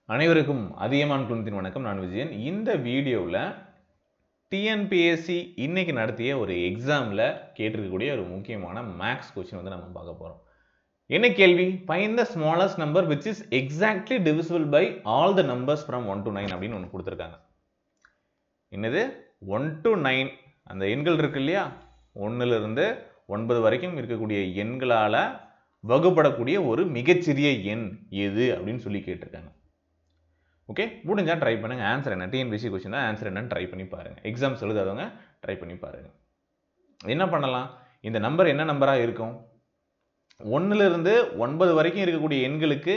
அனைவருக்கும் அதியமான் குழுமத்தின் வணக்கம். நான் விஜயன். இந்த வீடியோவில் டிஎன்பிஎஸ்சி இன்னைக்கு நடத்திய ஒரு எக்ஸாமில் கேட்டிருக்கக்கூடிய ஒரு முக்கியமான மேக்ஸ் கொஸ்டின் வந்து நம்ம பார்க்க போகிறோம். என்ன கேள்வி? Find the smallest number which is exactly divisible by all the numbers from 1 to 9 அப்படின்னு ஒன்று கொடுத்துருக்காங்க. என்னது? 1 to 9 அந்த எண்கள் இருக்கு இல்லையா, 1லிருந்து 9 வரைக்கும் இருக்கக்கூடிய எண்களால் வகுப்படக்கூடிய ஒரு மிகச்சிறிய எண் எது அப்படின்னு சொல்லி கேட்டிருக்காங்க. ஓகே, முடிஞ்சா ட்ரை பண்ணுங்க. ஆன்சர் என்ன? டிஎன்பிஎஸ்சி கொஸ்டின் தான், ஆன்சர் என்னன்னு ட்ரை பண்ணி பாருங்க. எக்ஸாம்ஸ் எழுதாதவங்க ட்ரை பண்ணி பாருங்க. என்ன பண்ணலாம்? இந்த நம்பர் என்ன நம்பராக இருக்கும்? 1லிருந்து 9 வரைக்கும் இருக்கக்கூடிய எண்களுக்கு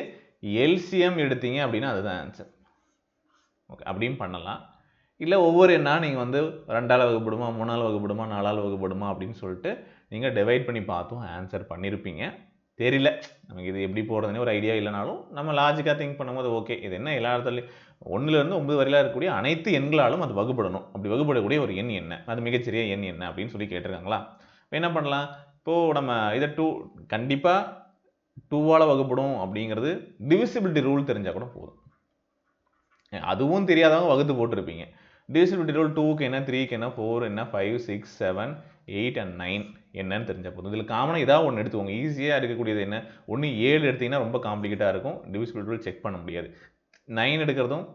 எல்சிஎம் எடுத்தீங்க அப்படின்னா அதுதான் ஆன்சர். ஓகே, அப்படியும் பண்ணலாம். இல்லை ஒவ்வொரு எண்ணா நீங்கள் வந்து 2ஆல் வகுப்படுமா, 3ஆல் வகுப்படுமா, 4ஆல் வகுப்படுமா அப்படின்னு சொல்லிட்டு நீங்கள் டிவைட் பண்ணி பார்த்தும் ஆன்சர் பண்ணியிருப்பீங்க. தெரியல நமக்கு இது எப்படி போடுறதுன்னு ஒரு ஐடியா இல்லைனாலும் நம்ம லாஜிக்காக திங்க் பண்ணும்போது ஓகே, இது என்ன எல்லா இடத்துலையும் 1லிருந்து 9 வரையில இருக்கக்கூடிய அனைத்து எண்களாலும் அது வகுப்படணும். அப்படி வகுப்படக்கூடிய ஒரு எண் என்ன, அது மிகச்சிறிய எண் என்ன அப்படின்னு சொல்லி கேட்டிருக்காங்களா? இப்போ என்ன பண்ணலாம்? இப்போது நம்ம இதை கண்டிப்பாக 2ஆல் வகுப்படும் அப்படிங்கிறது டிவிசிபிலிட்டி ரூல் தெரிஞ்சால் கூட போதும். அதுவும் தெரியாதவங்க வகுத்து போட்டிருப்பீங்க. டிவிசிபிலிட்டி ரூல் 2க்கு என்ன, 3க்கு என்ன, 4 என்ன, 5 6 7 8 and 9 என்னன்னு தெரிஞ்ச போதும். இதில் காமனாக ஏதாவது ஒன்று எடுத்துக்கோங்க. ஈஸியாக இருக்கக்கூடியது என்ன? ஒன்று 7 எடுத்திங்கன்னா ரொம்ப காம்ப்ளிகேட்டாக இருக்கும், டிவிசிபிலிட்டி ரூல் செக் பண்ண முடியாது. 9 எடுக்கிறதும்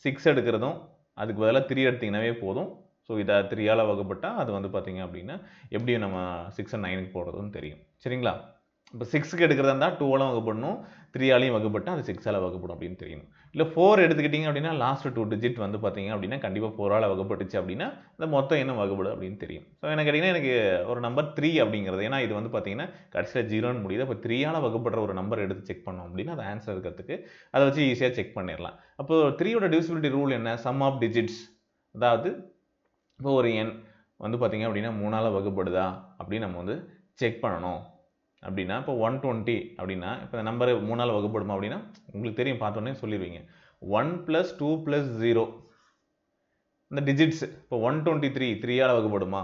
6 எடுக்கிறதும் அதுக்கு பதிலாக 3 எடுத்திங்கனாவே போதும். ஸோ இதை 3ஆல் வகுப்பட்டால் அது வந்து பார்த்திங்க அப்படின்னா எப்படி நம்ம 6 and 9க்கு போடுறதுன்னு தெரியும். சரிங்களா? இப்போ 6க்கு எடுக்கிறதா இருந்தால் 2ஆலும் வகுப்படணும், 3ஆலையும் வகுப்பட்டால் அது 6ஆல் வகுப்படும் அப்படின்னு தெரியணும். இல்லை 4 எடுத்துக்கிட்டிங்க அப்படின்னா லாஸ்ட் 2 டிஜிட் வந்து பார்த்தீங்க அப்படின்னா கண்டிப்பாக 4ஆல் வகுப்பட்டுச்சு அப்படின்னா இந்த மொத்தம் என்ன வகுப்படும் அப்படின்னு தெரியும். ஸோ எனக்கு கேட்டிங்கன்னா எனக்கு ஒரு நம்பர் 3 அப்படிங்கிறது, ஏன்னா இது வந்து பார்த்தீங்கன்னா கடைசியில் 0ன்னு முடியுது. அப்போ 3ஆல் வகுப்படுற ஒரு நம்பர் எடுத்து செக் பண்ணோம் அப்படின்னா அது ஆன்சர் இருக்கிறதுக்கு அதை வச்சு ஈஸியாக செக் பண்ணிடலாம். அப்போது 3யோட டிவிசிபிலிட்டி ரூல் என்ன? Sum of digits. அதாவது இப்போ ஒரு எண் வந்து பார்த்தீங்க அப்படின்னா 3ஆல் வகுப்படுதா அப்படின்னு நம்ம வந்து செக் பண்ணணும். அப்படின்னா இப்போ 120 அப்படின்னா இப்போ இந்த நம்பர் 3ஆல் வகுப்படுமா அப்படின்னா உங்களுக்கு தெரியும், பார்த்தோன்னே சொல்லிடுவீங்க. 1 + 2 + 0 இந்த டிஜிட்ஸ். இப்போ 123 3ஆல் வகுப்படுமா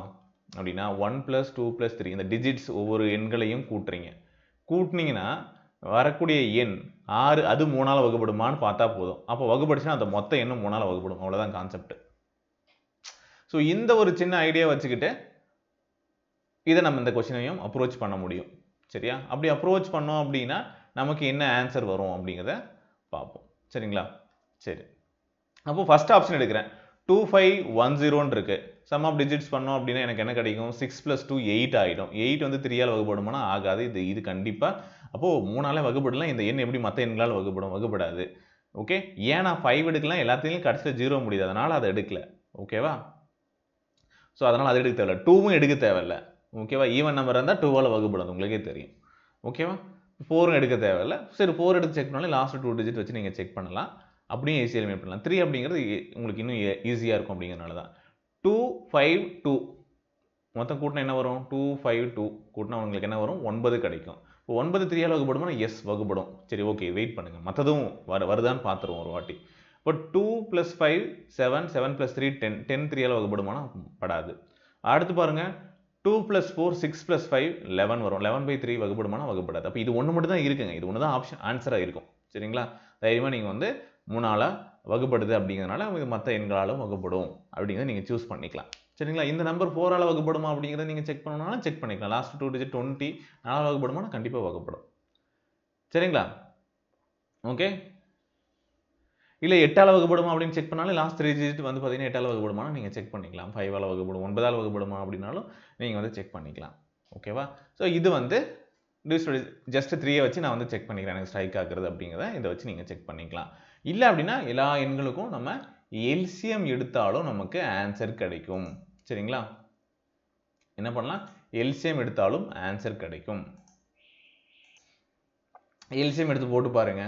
அப்படின்னா 1 + 2 + 3 இந்த டிஜிட்ஸ் ஒவ்வொரு எண்களையும் கூட்டுறீங்க. கூட்டினீங்கன்னா வரக்கூடிய எண் 6 அது 3ஆல் வகுப்படுமான்னு பார்த்தா போதும். அப்போ வகுப்படுச்சுன்னா அந்த மொத்த எண்ணும் 3ஆல் வகுப்படும். அவ்வளோதான் கான்செப்ட். ஸோ இந்த ஒரு சின்ன ஐடியா வச்சுக்கிட்டு இதை நம்ம இந்த கொஸ்டினையும் அப்ரோச் பண்ண முடியும். சரியா? அப்படி அப்ரோச் பண்ணோம் அப்படின்னா நமக்கு என்ன ஆன்சர் வரும் அப்படிங்கிறத பார்ப்போம். சரிங்களா? சரி, அப்போ ஃபர்ஸ்ட் ஆப்ஷன் எடுக்கிறேன். 2510 இருக்கு. சம் ஆஃப் டிஜிட்ஸ் பண்ணோம் அப்படின்னா எனக்கு என்ன கிடைக்கும்? 6 + 2 8 ஆகிடும். 8 வந்து 3ஆல் வகுப்படுமானா ஆகாது. இது கண்டிப்பாக அப்போது 3ஆல் வகுப்படலாம். இந்த எண் எப்படி மற்ற எண்களால் வகுப்படாது. ஓகே, ஏன் நான் 5 எடுக்கலாம்? எல்லாத்தையும் கடைசியில் 0 முடியுது, அதனால் அதை எடுக்கல. ஓகேவா? ஸோ அதனால் அதை எடுக்க தேவையில்லை. 2வும் எடுக்க தேவையில்லை. ஓகேவா? ஈவன் நம்பர் இருந்தால் 2ஆல் வகுப்படும், உங்களுக்கே தெரியும். ஓகேவா? 4ம் எடுக்க தேவையில்லை. சரி, 4 எடுத்து செக் பண்ணாலும் லாஸ்ட் 2 டிஜிட் வச்சு நீங்கள் செக் பண்ணலாம். அப்படியும் ஈஸியாக எலிமினேட் பண்ணலாம். 3 அப்படிங்கிறது உங்களுக்கு இன்னும் ஈஸியாக இருக்கும் அப்படிங்கிறனால தான். 2 5 2 மொத்தம் கூட்டினா என்ன வரும்? 2 5 2 கூட்டினா உங்களுக்கு என்ன வரும்? 9 கிடைக்கும். இப்போ 9 3ஆல் வகுப்படுமா? எஸ், வகுப்படும். சரி, ஓகே, வெயிட் பண்ணுங்கள், மற்றதும் வருதான்னு பார்த்துருவோம் ஒரு வாட்டி. இப்போ 2 + 5 7 7 + 3 10 10 3ஆல் வகுப்படுமானா படாது. அடுத்து பாருங்கள், 2 + 4 6 + 5 11 வரும். 11/3 வகுப்படுமானா வகுப்படாது. அப்போ இது ஒன்று மட்டும் தான் இருக்குங்க. இது ஒன்று தான் ஆப்ஷன் ஆன்சராக இருக்கும். சரிங்களா? தைரியமாக நீங்கள் வந்து 3ஆல் வகுப்படுது அப்படிங்கிறதுனால இது மற்ற எண்களாலும் வகுப்படும் அப்படிங்கிறத நீங்கள் சூஸ் பண்ணிக்கலாம். சரிங்களா? இந்த நம்பர் 4ஆல் வகுப்படுமா அப்படிங்கிறத நீங்கள் செக் பண்ணணும்னாலும் செக் பண்ணிக்கலாம். லாஸ்ட் 2 டிஜிட் 20 4ஆல் வகுப்படுமானா கண்டிப்பாக வகுப்படும். சரிங்களா? ஓகே, இல்லை 8ஆல் வகுப்படுமா அப்படின்னு செக் பண்ணாலும் லாஸ்ட் 3 டிஜிட் வந்து பார்த்தீங்கன்னா 8ஆல் வகுப்படுமானா நீங்கள் செக் பண்ணிக்கலாம். 5ஆல் வகுப்படும், 9ஆல் வகுப்படுமா அப்படின்னாலும் நீங்கள் வந்து செக் பண்ணிக்கலாம். ஓகேவா? ஸோ இது வந்து ஜஸ்ட் 3யை வச்சு நான் வந்து செக் பண்ணிக்கிறேன், எனக்கு ஸ்ட்ரைக் ஆகுறது அப்படிங்கிறத இதை வச்சு நீங்கள் செக் பண்ணிக்கலாம். இல்லை அப்படின்னா எல்லா எண்களுக்கும் நம்ம எல்சிஎம் எடுத்தாலும் நமக்கு ஆன்சர் கிடைக்கும். சரிங்களா? என்ன பண்ணலாம்? எல்சிஎம் எடுத்தாலும் ஆன்சர் கிடைக்கும். எல்சிஎம் எடுத்து போட்டு பாருங்க.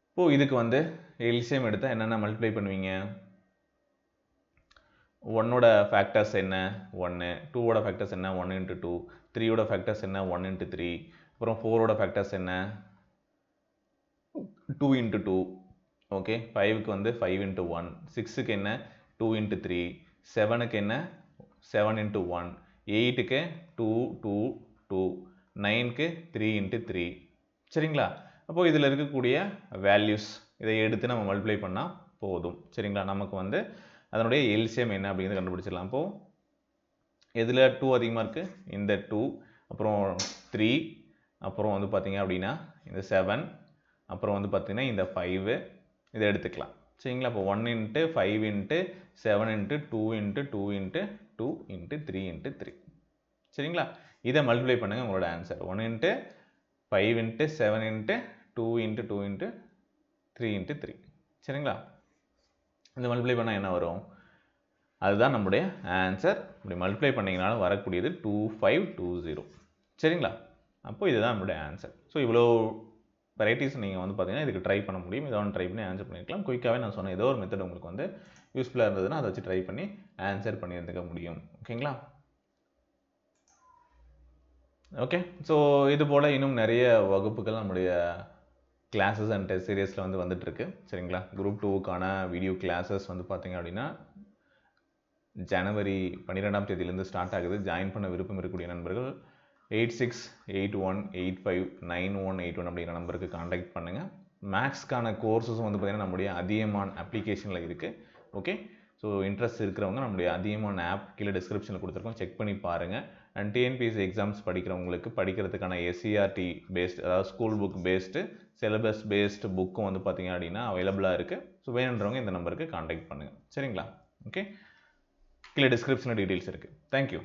இப்போ இதுக்கு வந்து எல்சிஎம் எடுத்தால் என்னென்ன மல்டிப்ளை பண்ணுவீங்க? 1ஓட ஃபேக்டர்ஸ் என்ன? 1. 2ஓட ஃபேக்டர்ஸ் என்ன? 1 × 2. 3ஓட ஃபேக்டர்ஸ் என்ன? 1 × 3. அப்புறம் 4ஓட ஃபேக்டர்ஸ் என்ன? 2 × 2. ஓகே, 5க்கு வந்து 5 × 1. 6க்கு என்ன? 2 × 3. 7க்கு என்ன? 7 × 1. 8க்கு 2 2 2. 9க்கு 3 × 3. சரிங்களா? அப்போது இதில் இருக்கக்கூடிய வேல்யூஸ் இதை எடுத்து நம்ம மல்டிப்ளை பண்ணால் போதும். சரிங்களா? நமக்கு வந்து அதனுடைய எல்சிஎம் என்ன அப்படிங்கிறத கண்டுபிடிச்சிடலாம். அப்போது எதில் 2 அதிகமாக இருக்குது? இந்த 2, அப்புறம் 3, அப்புறம் வந்து பார்த்திங்க அப்படின்னா இந்த 7, அப்புறம் வந்து பார்த்திங்கன்னா இந்த 5 இதை எடுத்துக்கலாம். சரிங்களா? அப்போ 1 × 5 × 7 × 2 × 2 × 2 × 3 × 3. சரிங்களா? இதை மல்டிப்ளை பண்ணுங்கள், உங்களோட ஆன்சர் 1 × 5 × 7 × 2 × 2 × 3 × 3. சரிங்களா? இந்த மல்டிப்ளை பண்ணால் என்ன வரும்? அதுதான் நம்முடைய ஆன்சர். இப்படி மல்டிப்ளை பண்ணிங்கனாலும் வரக்கூடியது 2520. சரிங்களா? அப்போ இதுதான் நம்மளுடைய ஆன்சர். ஸோ இவ்வளோ வெரைட்டிஸ் நீங்கள் வந்து பார்த்தீங்கன்னா இதுக்கு ட்ரை பண்ண முடியும். இதை ஒன்று ட்ரை பண்ணி ஆன்சர் பண்ணியிருக்கலாம். குயிக்காகவே நான் சொன்ன ஏதோ ஒரு மெத்தட் உங்களுக்கு வந்து யூஸ்ஃபுல்லாக இருந்ததுன்னா அதை வச்சு ட்ரை பண்ணி ஆன்சர் பண்ணியிருந்துக்க முடியும். ஓகேங்களா? ஓகே. ஸோ இது போல் இன்னும் நிறைய வகுப்புகள் நம்முடைய கிளாஸஸ் அண்ட் டெஸ்ட் சீரியஸில் வந்து வந்துட்டுருக்கு. சரிங்களா? குரூப் 2க்கான வீடியோ கிளாஸஸ் வந்து பார்த்தீங்க அப்படின்னா ஜனவரி 12ஆம் தேதியிலேருந்து ஸ்டார்ட் ஆகுது. ஜாயின் பண்ண விருப்பம் இருக்கக்கூடிய நண்பர்கள் 8681859181 அப்படிங்கிற நம்பருக்கு காண்டாக்ட் பண்ணுங்கள். மேக்ஸ்க்கான கோர்ஸஸும் வந்து பார்த்திங்கன்னா நம்முடைய அதியமான் அப்ளிகேஷனில் இருக்குது. ஓகே. ஸோ இன்ட்ரெஸ்ட் இருக்கிறவங்க நம்முடைய அதியமான் ஆப் கீழே டிஸ்கிரிப்ஷனில் கொடுத்துருக்கோம், செக் பண்ணி பாருங்கள். அண்ட் டிஎன்பிஎஸ்சி எக்ஸாம்ஸ் படிக்கிறவங்களுக்கு படிக்கிறதுக்கான எஸ்சிஆர்டி பேஸ்டு, அதாவது school book based, syllabus based புக்கும் வந்து பார்த்திங்க அப்படின்னா அவைலபிளாக இருக்குது. ஸோ வேணுன்றவங்க இந்த நம்பருக்கு காண்டாக்ட் பண்ணுங்கள். சரிங்களா? ஓகே. கீழே டிஸ்கிரிப்ஷனில் டீட்டெயில்ஸ் இருக்குது. தேங்க்யூ.